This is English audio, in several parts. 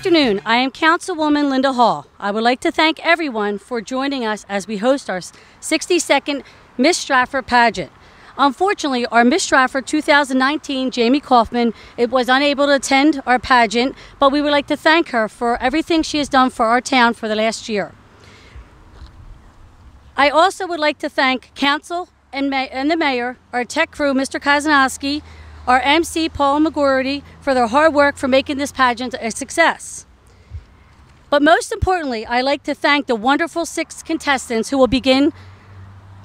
afternoon. I am Councilwoman Linda Hall. I would like to thank everyone for joining us as we host our 62nd Miss Stratford Pageant. Unfortunately, our Miss Stratford 2019, Jamie Kaufman, was unable to attend our pageant, but we would like to thank her for everything she has done for our town for the last year. I also would like to thank Council and the Mayor, our tech crew, Mr. Kazanowski, our MC, Paul McGordy, for their hard work for making this pageant a success. But most importantly, I'd like to thank the wonderful 6 contestants who will begin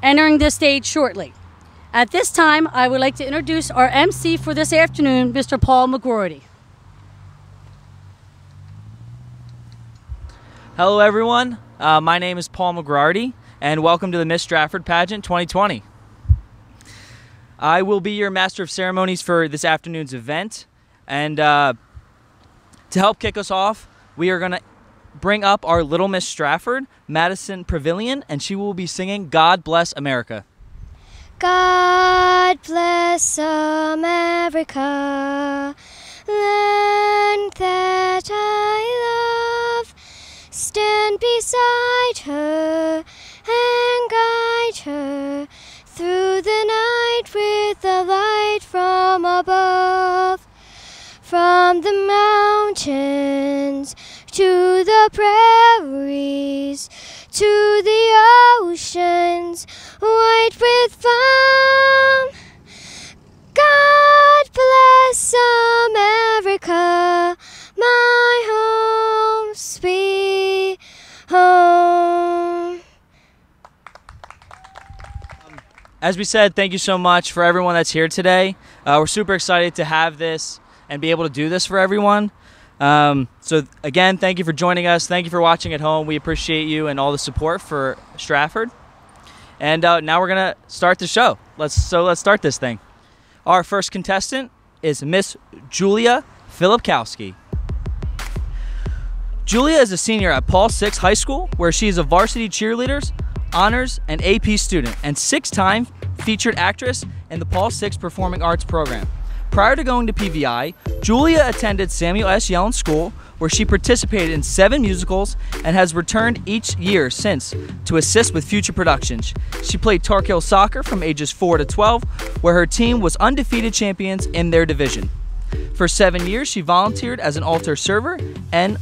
entering the stage shortly. At this time, I would like to introduce our MC for this afternoon, Mr. Paul McGordy. Hello everyone, my name is Paul McGrarty and welcome to the Miss Stratford Pageant 2020. I will be your Master of Ceremonies for this afternoon's event, and to help kick us off, we are going to bring up our Little Miss Stratford, Madison Pavilion, and she will be singing God Bless America. God bless America, land that I love. Stand beside her and guide her through the night with the light from above. From the mountains to the prairies, to the oceans white with foam. God bless America, my home, sweet home. As we said, thank you so much for everyone that's here today. We're super excited to have this and be able to do this for everyone. So again, thank you for joining us. Thank you for watching at home. We appreciate you and all the support for Stratford. And now we're gonna start the show. Let's start this thing. Our first contestant is Miss Julia Philipkowski. Julia is a senior at Paul VI High School, where she is a varsity cheerleaders, honors, and AP student, and 6-time featured actress in the Paul VI Performing Arts program. Prior to going to PVI, Julia attended Samuel S. Yellen School, where she participated in 7 musicals and has returned each year since to assist with future productions. She played Tar Heel soccer from ages 4 to 12, where her team was undefeated champions in their division. For 7 years, she volunteered as an altar server and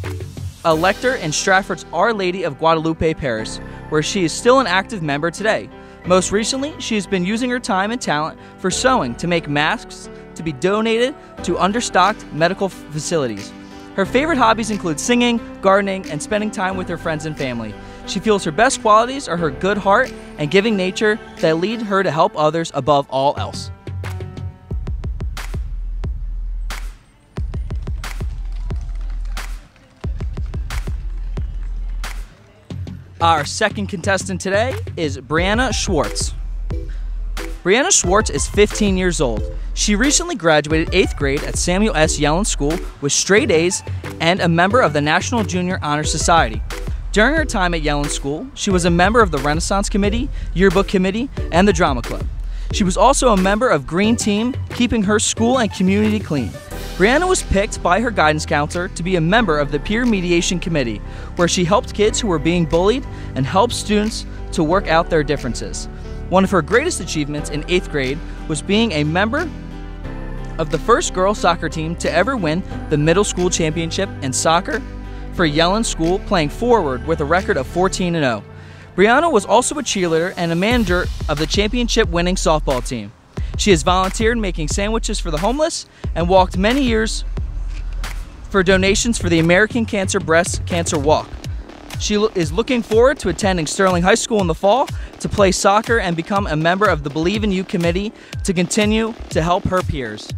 a lector in Stratford's Our Lady of Guadalupe Parish, where she is still an active member today. Most recently, she has been using her time and talent for sewing to make masks to be donated to understocked medical facilities. Her favorite hobbies include singing, gardening, and spending time with her friends and family. She feels her best qualities are her good heart and giving nature that lead her to help others above all else. Our second contestant today is Brianna Schwartz. Brianna Schwartz is 15 years old. She recently graduated 8th grade at Samuel S. Yellen School with straight A's and a member of the National Junior Honor Society. During her time at Yellen School, she was a member of the Renaissance Committee, Yearbook Committee, and the Drama Club. She was also a member of Green Team, keeping her school and community clean. Brianna was picked by her guidance counselor to be a member of the Peer Mediation Committee, where she helped kids who were being bullied and helped students to work out their differences. One of her greatest achievements in 8th grade was being a member of the first girls soccer team to ever win the middle school championship in soccer for Yellen School, playing forward with a record of 14-0. Brianna was also a cheerleader and a manager of the championship-winning softball team. She has volunteered making sandwiches for the homeless and walked many years for donations for the American Cancer Breast Cancer Walk. She is looking forward to attending Sterling High School in the fall to play soccer and become a member of the Believe in You committee to continue to help her peers.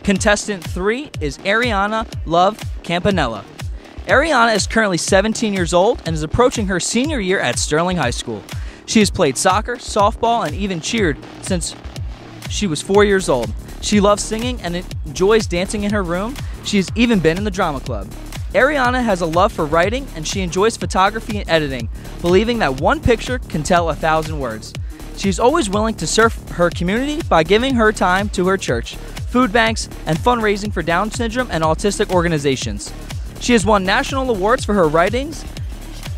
Contestant 3 is Ariana Campanella. Ariana is currently 17 years old and is approaching her senior year at Sterling High School. She has played soccer, softball, and even cheered since she was 4 years old. She loves singing and enjoys dancing in her room. She has even been in the drama club. Ariana has a love for writing and she enjoys photography and editing, believing that one picture can tell 1,000 words. She's always willing to serve her community by giving her time to her church, food banks, and fundraising for Down syndrome and autistic organizations. She has won national awards for her writings.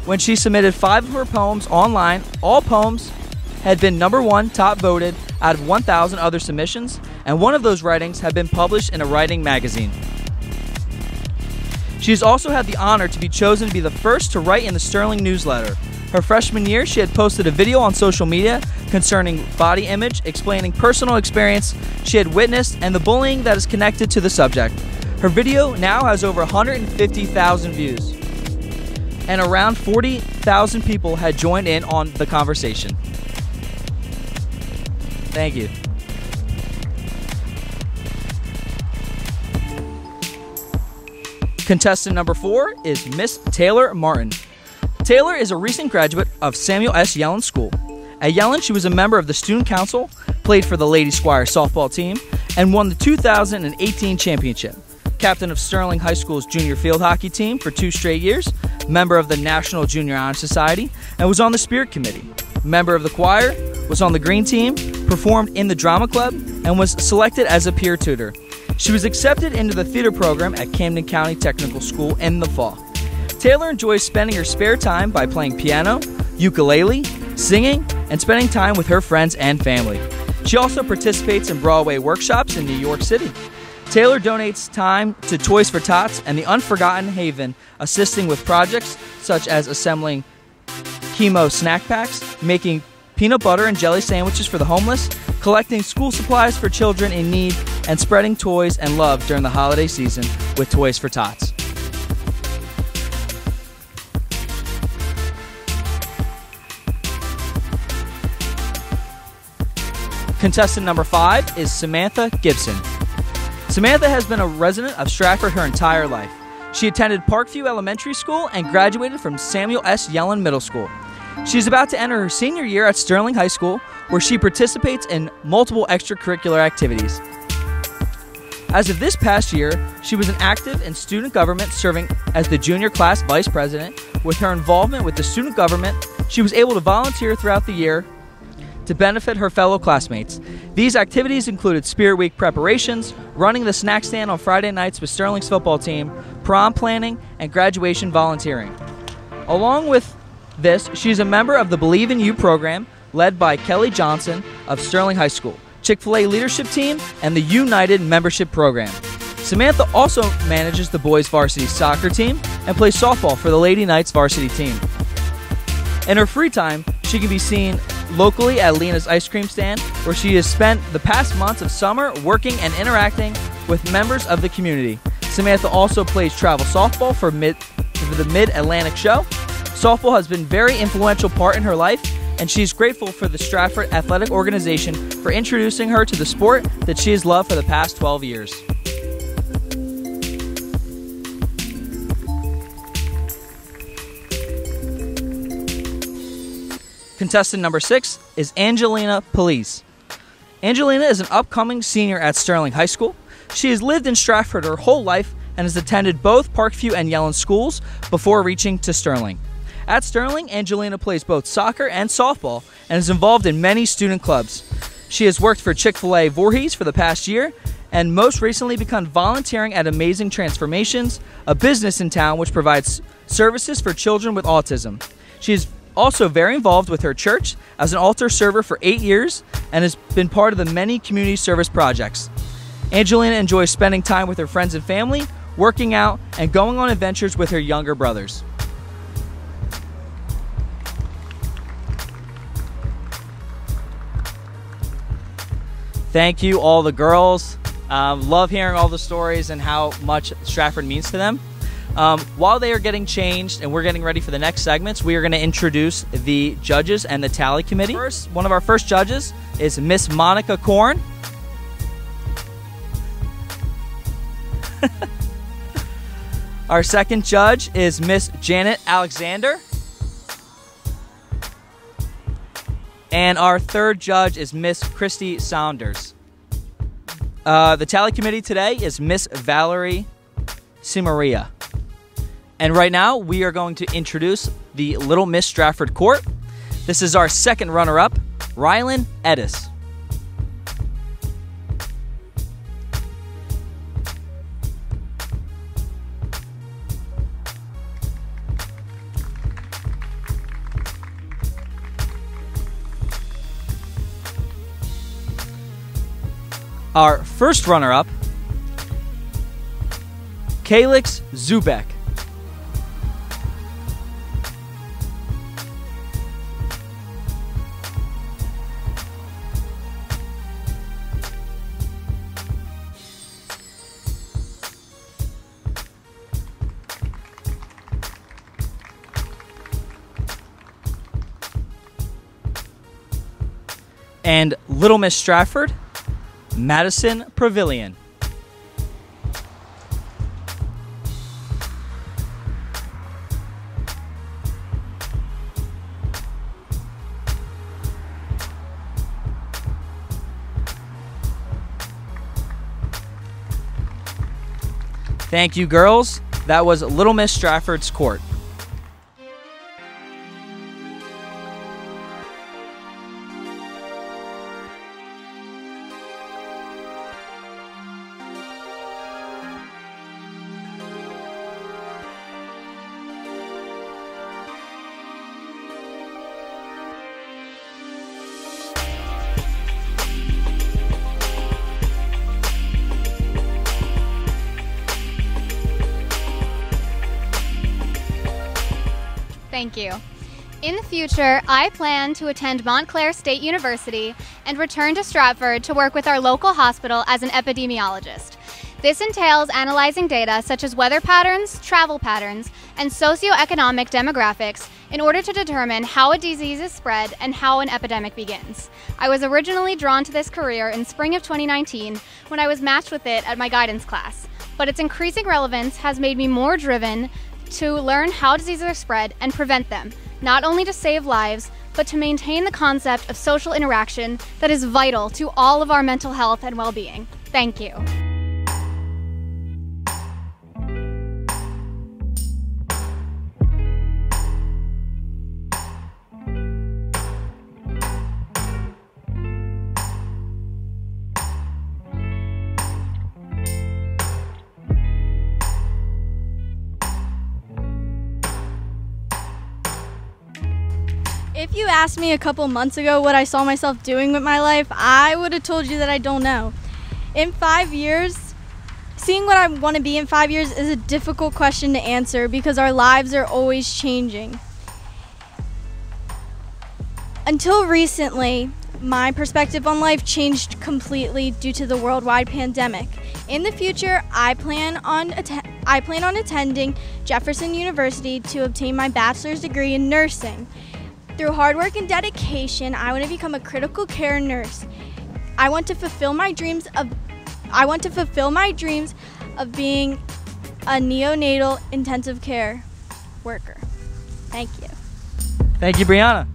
When she submitted 5 of her poems online, all poems had been #1 top voted out of 1,000 other submissions, and one of those writings had been published in a writing magazine. She has also had the honor to be chosen to be the first to write in the Sterling newsletter. Her freshman year, she had posted a video on social media concerning body image, explaining personal experience she had witnessed and the bullying that is connected to the subject. Her video now has over 150,000 views, and around 40,000 people had joined in on the conversation. Thank you. Contestant number 4 is Miss Taylor Martin. Taylor is a recent graduate of Samuel S. Yellen School. At Yellen, she was a member of the Student Council, played for the Lady Squire softball team, and won the 2018 championship. Captain of Sterling High School's junior field hockey team for 2 straight years, member of the National Junior Honor Society, and was on the Spirit Committee. Member of the choir, was on the Green Team, performed in the Drama Club, and was selected as a peer tutor. She was accepted into the theater program at Camden County Technical School in the fall. Taylor enjoys spending her spare time by playing piano, ukulele, singing, and spending time with her friends and family. She also participates in Broadway workshops in New York City. Taylor donates time to Toys for Tots and the Unforgotten Haven, assisting with projects such as assembling chemo snack packs, making peanut butter and jelly sandwiches for the homeless, collecting school supplies for children in need, and spreading toys and love during the holiday season with Toys for Tots. Contestant number 5 is Samantha Gibson. Samantha has been a resident of Stratford her entire life. She attended Parkview Elementary School and graduated from Samuel S. Yellen Middle School. She is about to enter her senior year at Sterling High School, where she participates in multiple extracurricular activities. As of this past year, she was active in student government, serving as the junior class vice president. With her involvement with the student government, she was able to volunteer throughout the year to benefit her fellow classmates. These activities included Spirit Week preparations, running the snack stand on Friday nights with Sterling's football team, prom planning, and graduation volunteering. Along with this, she's a member of the Believe in You program, led by Kelly Johnson of Sterling High School, Chick-fil-A leadership team, and the United membership program. Samantha also manages the boys varsity soccer team and plays softball for the Lady Knights varsity team. In her free time, she can be seen locally at Lena's ice cream stand, where she has spent the past months of summer working and interacting with members of the community. Samantha also plays travel softball for the Mid-Atlantic show. Softball has been a very influential part in her life, and she's grateful for the Stratford Athletic Organization for introducing her to the sport that she has loved for the past 12 years. Contestant number 6 is Angelina Police. Angelina is an upcoming senior at Sterling High School. She has lived in Stratford her whole life and has attended both Parkview and Yellen schools before reaching to Sterling. At Sterling, Angelina plays both soccer and softball and is involved in many student clubs. She has worked for Chick-fil-A Voorhees for the past year and most recently begun volunteering at Amazing Transformations, a business in town which provides services for children with autism. She is also very involved with her church as an altar server for 8 years and has been part of the many community service projects. Angelina enjoys spending time with her friends and family, working out, and going on adventures with her younger brothers. Thank you, all the girls. Love hearing all the stories and how much Stratford means to them. While they are getting changed and we're getting ready for the next segments, we are going to introduce the judges and the tally committee. First, one of our first judges is Miss Monica Korn. Our second judge is Miss Janet Alexander. And our third judge is Miss Christy Saunders. The tally committee today is Miss Valerie Simaria. And right now, we are going to introduce the Little Miss Stratford Court. This is our second runner-up. Rylan Edis. Our first runner-up, Kalix Zubek. And Little Miss Stratford, Madison Pavilion. Thank you, girls. That was Little Miss Stratford's court. Thank you. In the future, I plan to attend Montclair State University and return to Stratford to work with our local hospital as an epidemiologist. This entails analyzing data such as weather patterns, travel patterns, and socioeconomic demographics in order to determine how a disease is spread and how an epidemic begins. I was originally drawn to this career in spring of 2019 when I was matched with it at my guidance class, but its increasing relevance has made me more driven to learn how diseases are spread and prevent them, not only to save lives, but to maintain the concept of social interaction that is vital to all of our mental health and well-being. Thank you. If you asked me a couple months ago what I saw myself doing with my life, I would have told you that I don't know. In 5 years, seeing what I want to be in 5 years is a difficult question to answer because our lives are always changing. Until recently, my perspective on life changed completely due to the worldwide pandemic. In the future, I plan on attending Jefferson University to obtain my bachelor's degree in nursing. Through hard work and dedication, I want to become a critical care nurse. I want to fulfill my dreams of being a neonatal intensive care worker. Thank you. Thank you, Brianna.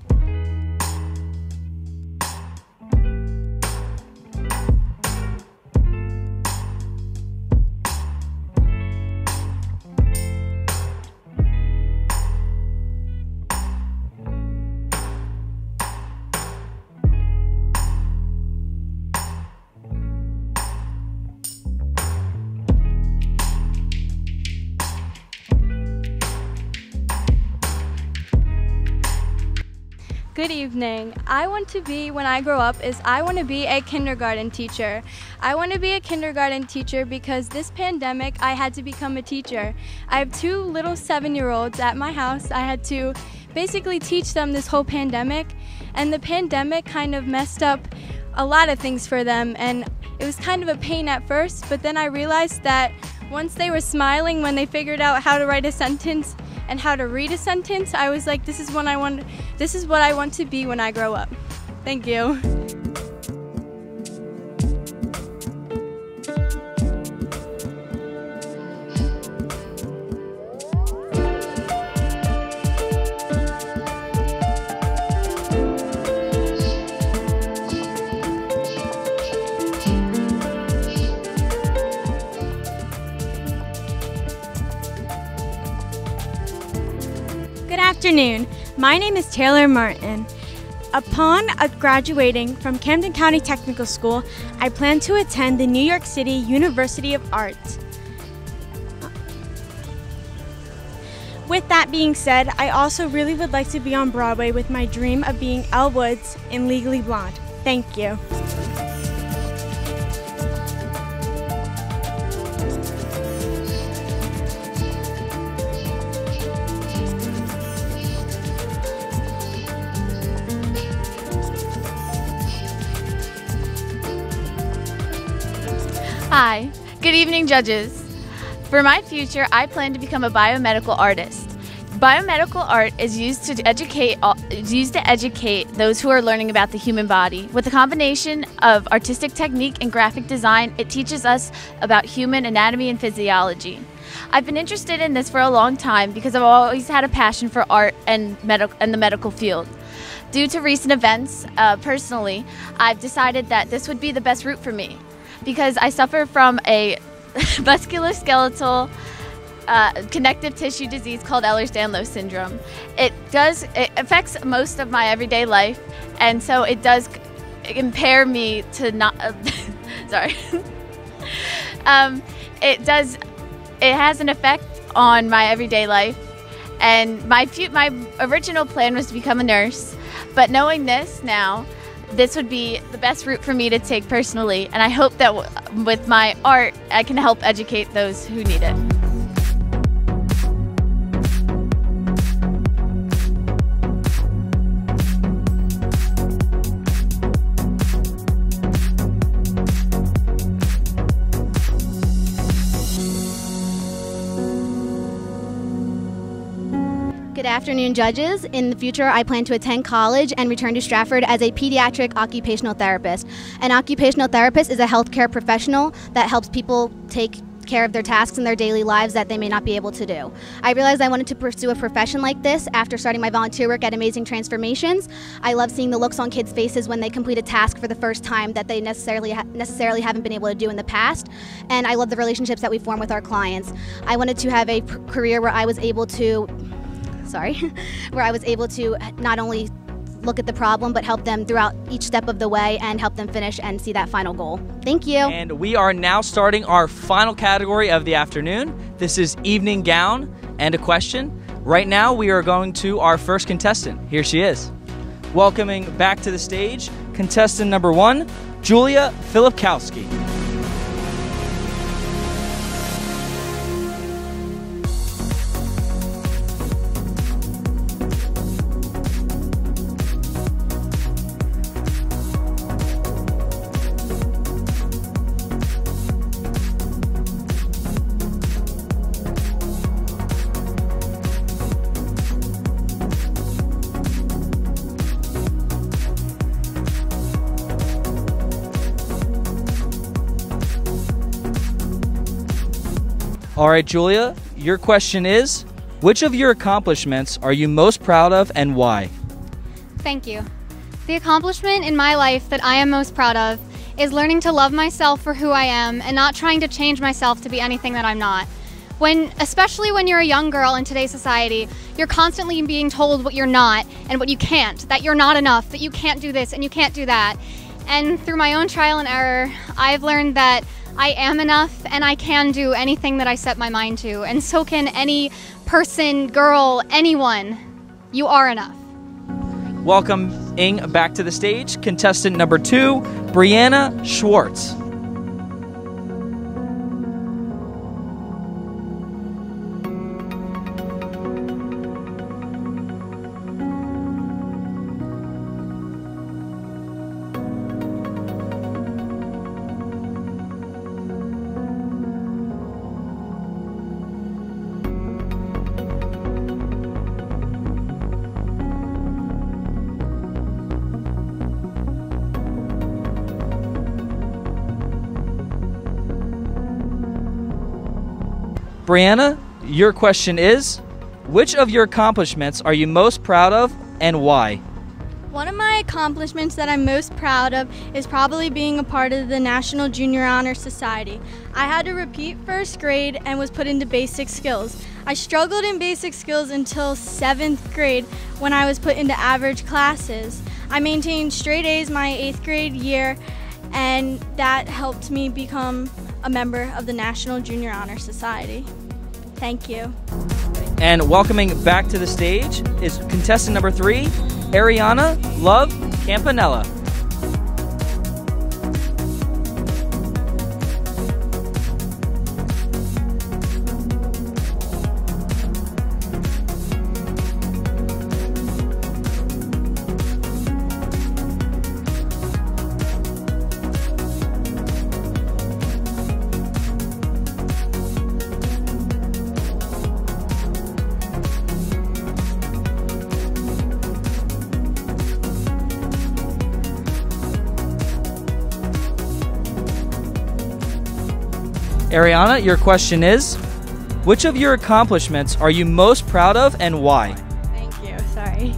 Good evening. I want to be, when I grow up, I want to be a kindergarten teacher. I want to be a kindergarten teacher because this pandemic, I had to become a teacher. I have 2 little 7-year-olds at my house. I had to basically teach them this whole pandemic, and the pandemic kind of messed up a lot of things for them, and it was kind of a pain at first, but then I realized that once they were smiling when they figured out how to write a sentence and how to read a sentence, I was like, this is what I want to be when I grow up. Thank you. Good afternoon. My name is Taylor Martin. Upon graduating from Camden County Technical School, I plan to attend the New York City University of Art. With that being said, I also really would like to be on Broadway with my dream of being Elle Woods in Legally Blonde. Thank you. Hi, good evening, judges. For my future, I plan to become a biomedical artist. Biomedical art is used to educate those who are learning about the human body. With a combination of artistic technique and graphic design, it teaches us about human anatomy and physiology. I've been interested in this for a long time because I've always had a passion for art and the medical field. Due to recent events, personally, I've decided that this would be the best route for me because I suffer from a musculoskeletal connective tissue disease called Ehlers-Danlos syndrome. It affects most of my everyday life, and so it does impair me to not. Sorry. It has an effect on my everyday life, and my original plan was to become a nurse, but knowing this now, this would be the best route for me to take personally, and I hope that with my art, I can help educate those who need it. Good afternoon, judges. In the future, I plan to attend college and return to Stratford as a pediatric occupational therapist. An occupational therapist is a healthcare professional that helps people take care of their tasks in their daily lives that they may not be able to do. I realized I wanted to pursue a profession like this after starting my volunteer work at Amazing Transformations. I love seeing the looks on kids' faces when they complete a task for the first time that they necessarily haven't been able to do in the past, and I love the relationships that we form with our clients. I wanted to have a career where I was able to not only look at the problem, but help them throughout each step of the way and help them finish and see that final goal. Thank you. And we are now starting our final category of the afternoon. This is evening gown and a question. Right now, we are going to our first contestant. Here she is. Welcoming back to the stage, contestant number 1, Julia Philipkowski. All right, Julia, your question is, which of your accomplishments are you most proud of and why? Thank you. The accomplishment in my life that I am most proud of is learning to love myself for who I am and not trying to change myself to be anything that I'm not. Especially when you're a young girl in today's society, you're constantly being told what you're not and what you can't, that you're not enough, that you can't do this and you can't do that. And through my own trial and error, I've learned that I am enough and I can do anything that I set my mind to. And so can any person, girl, anyone. You are enough. Welcoming back to the stage, contestant number 2, Brianna Schwartz. Brianna, your question is, which of your accomplishments are you most proud of and why? One of my accomplishments that I'm most proud of is probably being a part of the National Junior Honor Society. I had to repeat first grade and was put into basic skills. I struggled in basic skills until 7th grade when I was put into average classes. I maintained straight A's my 8th grade year, and that helped me become a member of the National Junior Honor Society. Thank you. And welcoming back to the stage is contestant number 3, Ariana Love Campanella. Ariana, your question is, which of your accomplishments are you most proud of and why? Thank you, sorry.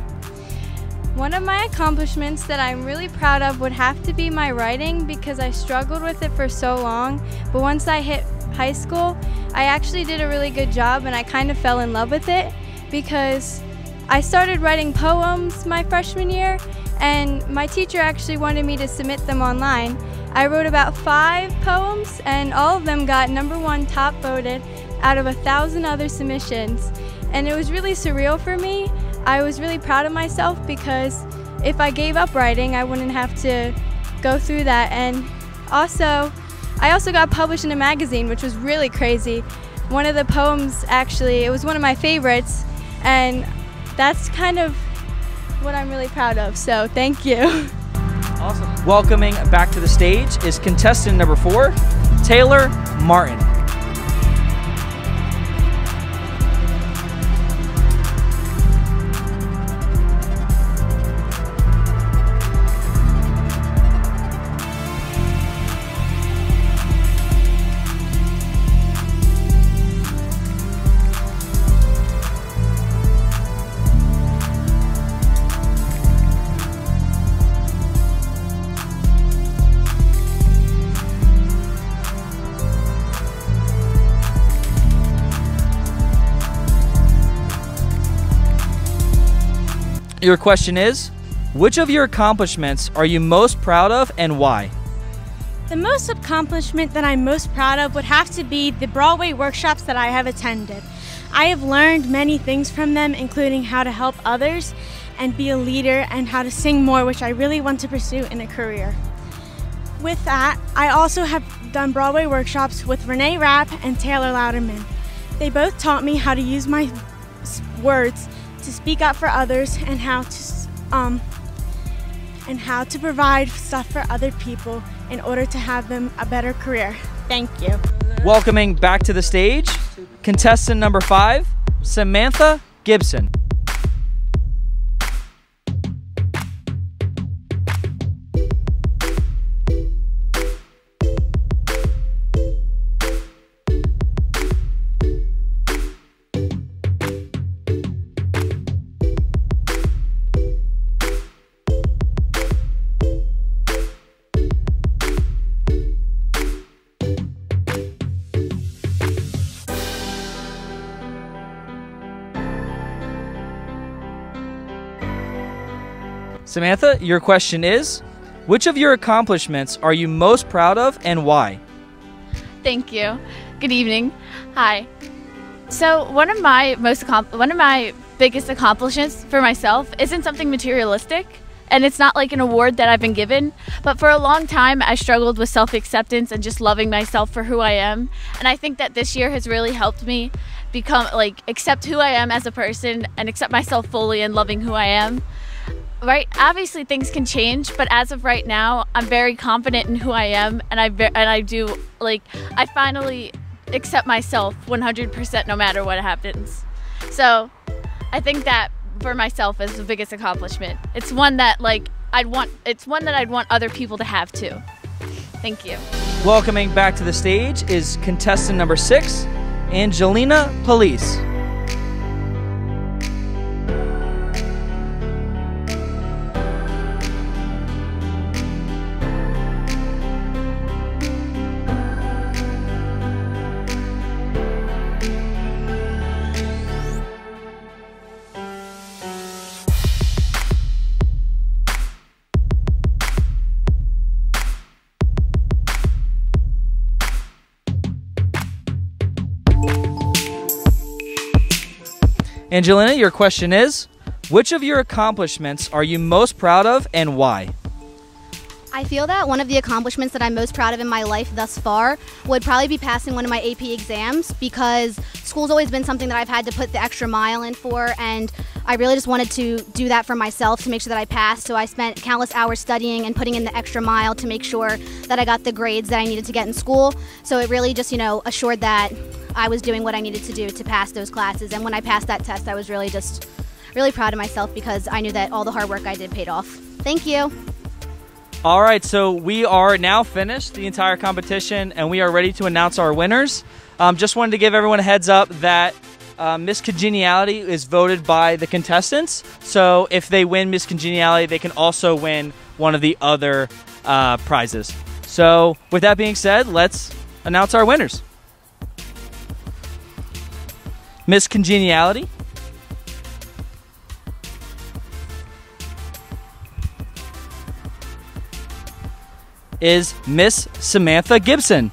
One of my accomplishments that I'm really proud of would have to be my writing, because I struggled with it for so long, but once I hit high school, I actually did a really good job and I kind of fell in love with it, because I started writing poems my freshman year and my teacher actually wanted me to submit them online. I wrote about 5 poems and all of them got #1 top voted out of 1,000 other submissions. And it was really surreal for me. I was really proud of myself because if I gave up writing, I wouldn't have to go through that. And I also got published in a magazine, which was really crazy. One of the poems, actually, it was one of my favorites, and that's kind of what I'm really proud of, so thank you. Awesome. Welcoming back to the stage is contestant number 4, Taylor Martin. Your question is, which of your accomplishments are you most proud of and why? The most accomplishment that I'm most proud of would have to be the Broadway workshops that I have attended. I have learned many things from them, including how to help others and be a leader and how to sing more, which I really want to pursue in a career. With that, I also have done Broadway workshops with Renee Rapp and Taylor Louderman. They both taught me how to use my words to speak up for others and how to provide stuff for other people in order to have them a better career. Thank you. Welcoming back to the stage, contestant number 5, Samantha Gibson. Samantha, your question is, which of your accomplishments are you most proud of and why? Thank you. Good evening. Hi. So one of my biggest accomplishments for myself isn't something materialistic, and it's not like an award that I've been given, but for a long time I struggled with self-acceptance and just loving myself for who I am. And I think that this year has really helped me accept who I am as a person and accept myself fully and loving who I am. Right, obviously things can change, but as of right now, I'm very confident in who I am, and I finally accept myself 100% no matter what happens. So, I think that for myself is the biggest accomplishment. It's one that I'd want other people to have too. Thank you. Welcoming back to the stage is contestant number 6, Angelina Police. Angelina, your question is, which of your accomplishments are you most proud of and why? I feel that one of the accomplishments that I'm most proud of in my life thus far would probably be passing one of my AP exams, because school's always been something that I've had to put the extra mile in for, and I really just wanted to do that for myself to make sure that I passed. So I spent countless hours studying and putting in the extra mile to make sure that I got the grades that I needed to get in school. So it really just, assured that I was doing what I needed to do to pass those classes. And when I passed that test, I was really proud of myself, because I knew that all the hard work I did paid off. Thank you. All right, so we are now finished the entire competition, and we are ready to announce our winners. Just wanted to give everyone a heads up that Miss Congeniality is voted by the contestants. So if they win Miss Congeniality, they can also win one of the other prizes. So with that being said, let's announce our winners. Miss Congeniality is Miss Samantha Gibson.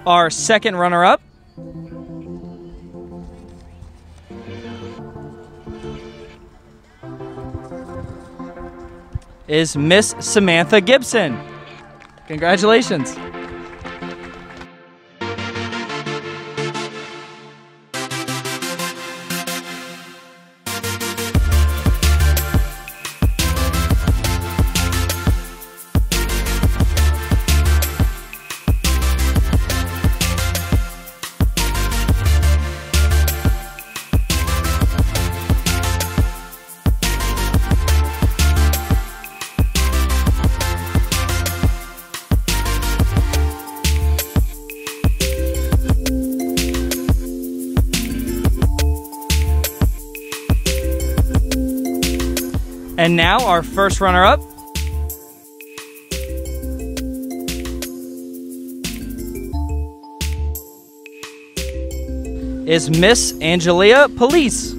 Our second runner-up is Miss Samantha Gibson. Congratulations. And now our first runner-up is Miss Angelina Police.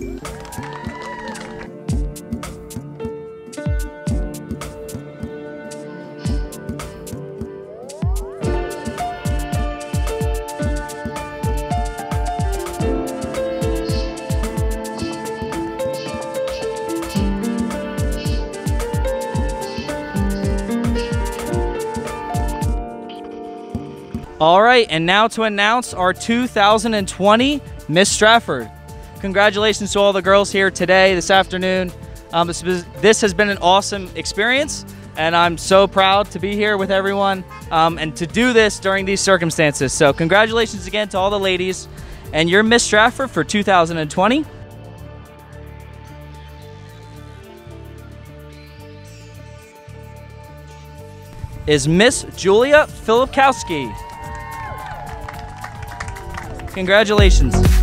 All right, and now to announce our 2020 Miss Stratford. Congratulations to all the girls here today, this afternoon. This has been an awesome experience, and I'm so proud to be here with everyone and to do this during these circumstances. So congratulations again to all the ladies, and your Miss Stratford for 2020 is Miss Julia Philipkowski. Congratulations.